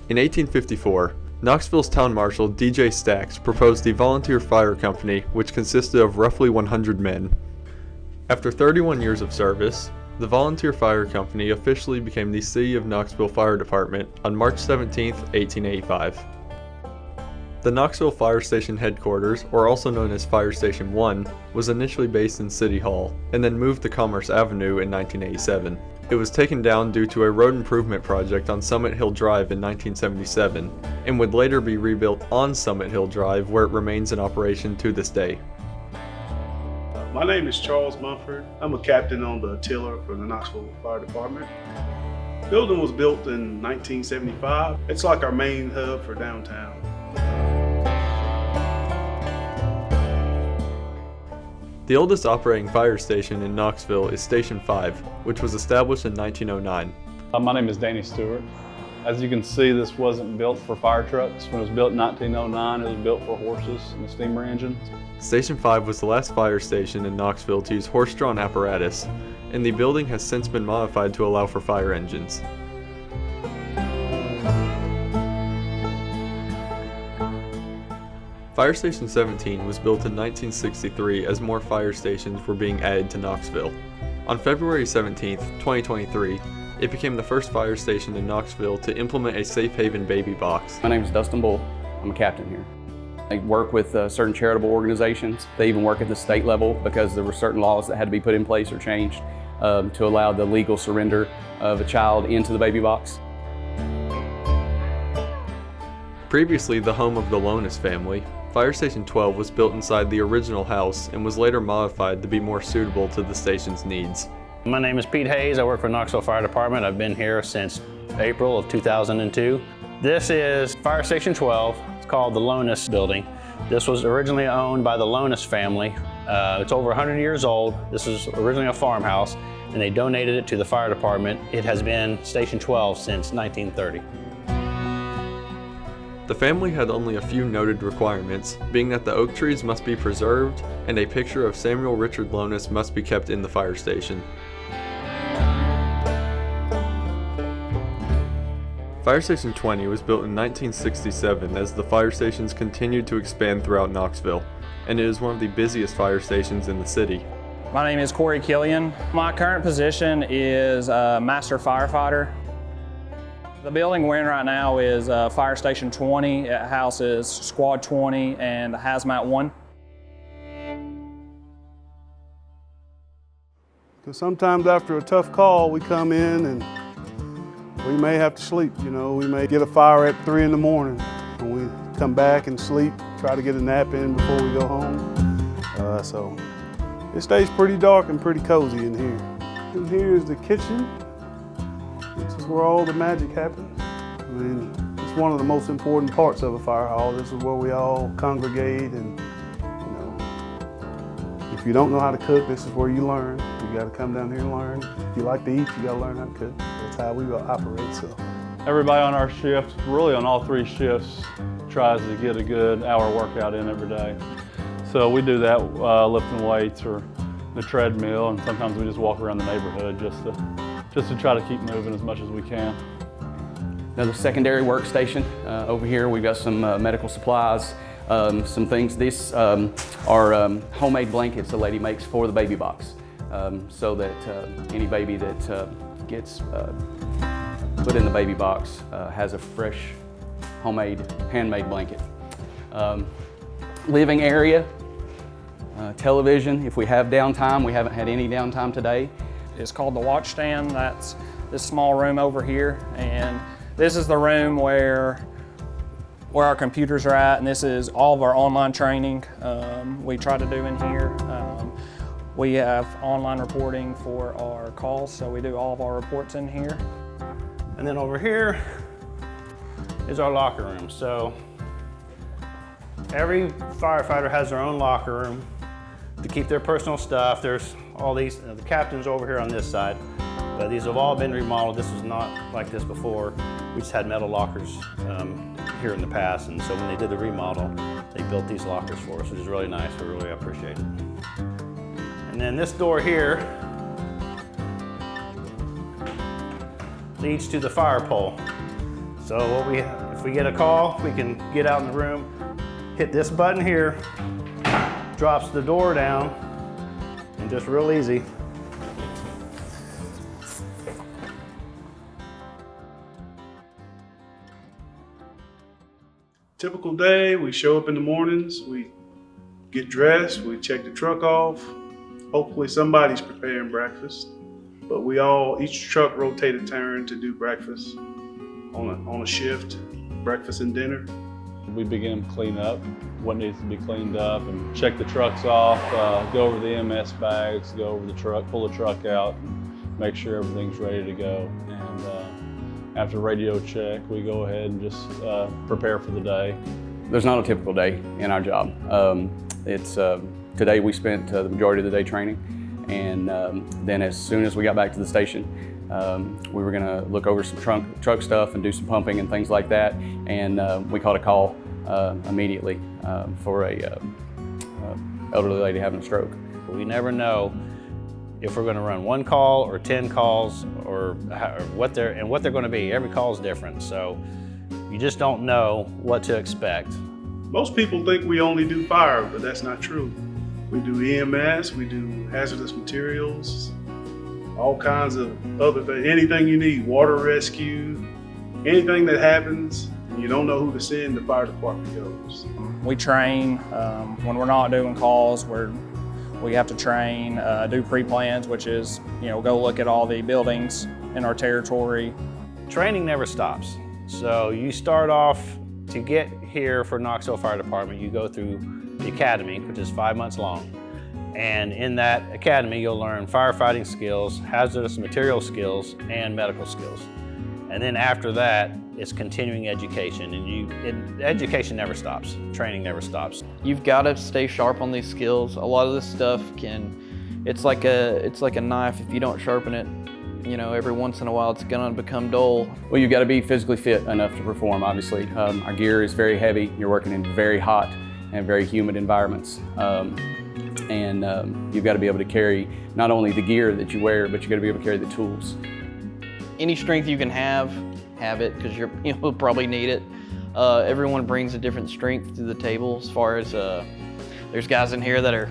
In 1854, Knoxville's town marshal D.J. Stacks proposed the Volunteer Fire Company, which consisted of roughly 100 men. After 31 years of service, the Volunteer Fire Company officially became the City of Knoxville Fire Department on March 17, 1885. The Knoxville Fire Station headquarters, or also known as Fire Station 1, was initially based in City Hall, and then moved to Commerce Avenue in 1987. It was taken down due to a road improvement project on Summit Hill Drive in 1977, and would later be rebuilt on Summit Hill Drive, where it remains in operation to this day. My name is Charles Mumford. I'm a captain on the tiller for the Knoxville Fire Department. The building was built in 1975. It's like our main hub for downtown. The oldest operating fire station in Knoxville is Station 5, which was established in 1909. My name is Danny Stewart. As you can see, this wasn't built for fire trucks. When it was built in 1909, it was built for horses and a steamer engine. Station 5 was the last fire station in Knoxville to use horse-drawn apparatus, and the building has since been modified to allow for fire engines. Fire Station 17 was built in 1963 as more fire stations were being added to Knoxville. On February 17, 2023, it became the first fire station in Knoxville to implement a safe haven baby box. My name is Dustin Bull. I'm a captain here. I work with certain charitable organizations. They even work at the state level because there were certain laws that had to be put in place or changed to allow the legal surrender of a child into the baby box. Previously the home of the Lonis family, Fire Station 12 was built inside the original house and was later modified to be more suitable to the station's needs. My name is Pete Hayes. I work for Knoxville Fire Department. I've been here since April of 2002. This is Fire Station 12. It's called the Lonis building. This was originally owned by the Lonis family. It's over 100 years old. This is originally a farmhouse, and they donated it to the fire department. It has been Station 12 since 1930. The family had only a few noted requirements, being that the oak trees must be preserved and a picture of Samuel Richard Lonis must be kept in the fire station. Fire Station 20 was built in 1967 as the fire stations continued to expand throughout Knoxville, and it is one of the busiest fire stations in the city. My name is Corey Killian. My current position is Master Firefighter. The building we're in right now is Fire Station 20. It houses Squad 20 and Hazmat 1. Because sometimes after a tough call, we come in and we may have to sleep. You know, we may get a fire at 3 in the morning and we come back and sleep, try to get a nap in before we go home. So it stays pretty dark and pretty cozy in here. And here is the kitchen. This is where all the magic happens. I mean, it's one of the most important parts of a fire hall. This is where we all congregate, and you know, if you don't know how to cook, this is where you learn. You got to come down here and learn. If you like to eat, you got to learn how to cook. That's how we operate. So Everybody on our shift, really on all 3 shifts, tries to get a good hour workout in every day. So we do that lifting weights or the treadmill, and sometimes we just walk around the neighborhood just to try to keep moving as much as we can. Another secondary workstation. Over here we've got some medical supplies, some things. These are homemade blankets the lady makes for the baby box, so that any baby that gets put in the baby box has a fresh, homemade, handmade blanket. Living area, television. If we have downtime, we haven't had any downtime today. It's called the watch stand. That's this small room over here, and this is the room where our computers are at, and this is all of our online training we try to do in here. We have online reporting for our calls, so we do all of our reports in here. And then over here is our locker room. So every firefighter has their own locker room to keep their personal stuff. There's all these, the captain's over here on this side, but these have all been remodeled. This was not like this before. We just had metal lockers here in the past, and so when they did the remodel, they built these lockers for us, which is really nice. We really appreciate it. And then this door here leads to the fire pole. So if we get a call, we can get out in the room, hit this button here, drops the door down, and just real easy. Typical day, we show up in the mornings, we get dressed, we check the truck off. Hopefully somebody's preparing breakfast, but each truck rotate a turn to do breakfast on a shift, breakfast and dinner. We begin to clean up what needs to be cleaned up and check the trucks off, go over the MS bags, go over the truck, pull the truck out, and make sure everything's ready to go. And after radio check, we go ahead and just prepare for the day. There's not a typical day in our job. Today we spent the majority of the day training, and then as soon as we got back to the station, we were going to look over some truck stuff and do some pumping and things like that, and we caught a call immediately for a elderly lady having a stroke. We never know if we're going to run 1 call or 10 calls or what they're going to be. Every call is different, so you just don't know what to expect. Most people think we only do fire, but that's not true. We do EMS, we do hazardous materials, all kinds of other things, anything you need, water rescue, anything that happens and you don't know who to send, the fire department goes. We train when we're not doing calls. We have to train, do pre-plans, which is, go look at all the buildings in our territory. Training never stops. So you start off, to get here for Knoxville Fire Department, you go through the academy, which is 5 months long. And in that academy, you'll learn firefighting skills, hazardous material skills, and medical skills. And then after that, it's continuing education, and education never stops. Training never stops. You've got to stay sharp on these skills. A lot of this stuff it's like a knife. If you don't sharpen it, every once in a while it's gonna become dull. Well, you've got to be physically fit enough to perform, obviously. Our gear is very heavy. You're working in very hot and very humid environments. You've got to be able to carry not only the gear that you wear, but you got to be able to carry the tools. Any strength you can have it, because you'll probably need it. Everyone brings a different strength to the table. As far as there's guys in here that are,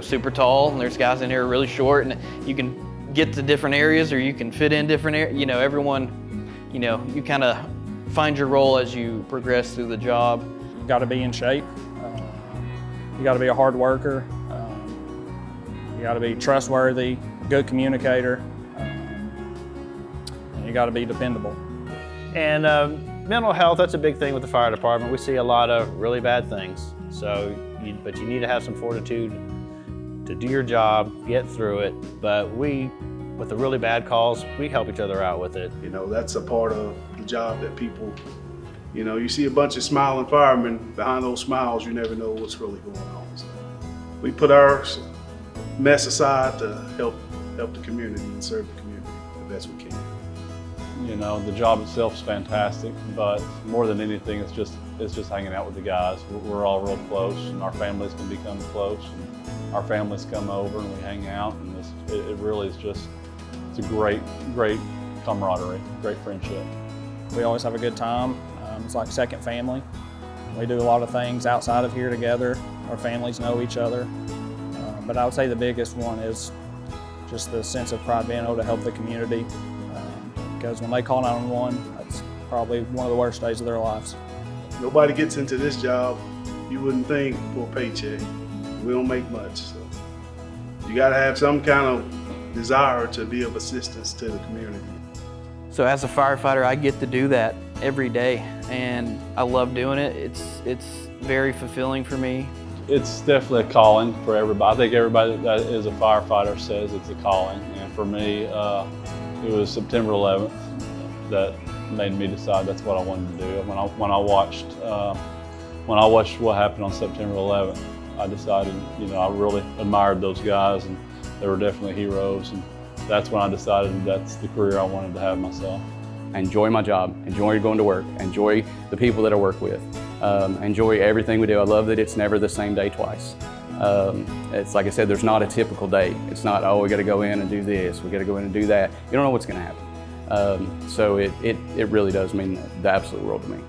super tall, and there's guys in here really short, and you can get to different areas, or you can fit in different areas. Everyone, you kind of find your role as you progress through the job. You got to be in shape. You got to be a hard worker. You got to be trustworthy, good communicator. And you got to be dependable. And mental health, that's a big thing with the fire department. We see a lot of really bad things. But you need to have some fortitude to do your job, get through it. But with the really bad calls, we help each other out with it. That's a part of the job that people, you see a bunch of smiling firemen. Behind those smiles, you never know what's really going on. So we put our mess aside to help the community and serve the community the best we can. The job itself is fantastic, but more than anything, it's just hanging out with the guys. We're all real close, and our families can become close, and our families come over and we hang out, and it really is it's a great camaraderie, great friendship. We always have a good time. It's like second family. We do a lot of things outside of here together. Our families know each other. But I would say the biggest one is just the sense of pride being able to help the community. Because when they call 911, that's probably one of the worst days of their lives. Nobody gets into this job, you wouldn't think, for a paycheck. We don't make much, so you gotta have some kind of desire to be of assistance to the community. So as a firefighter, I get to do that every day, and I love doing it. It's very fulfilling for me. It's definitely a calling for everybody. I think everybody that is a firefighter says it's a calling, and for me, it was September 11th that made me decide that's what I wanted to do. When I watched what happened on September 11th, I decided, I really admired those guys, and they were definitely heroes. And that's when I decided that's the career I wanted to have myself. I enjoy my job, enjoy going to work, enjoy the people that I work with, enjoy everything we do. I love that it's never the same day twice. It's like I said, there's not a typical day. It's not, oh, we got to go in and do this, we got to go in and do that. You don't know what's going to happen. So it really does mean the absolute world to me.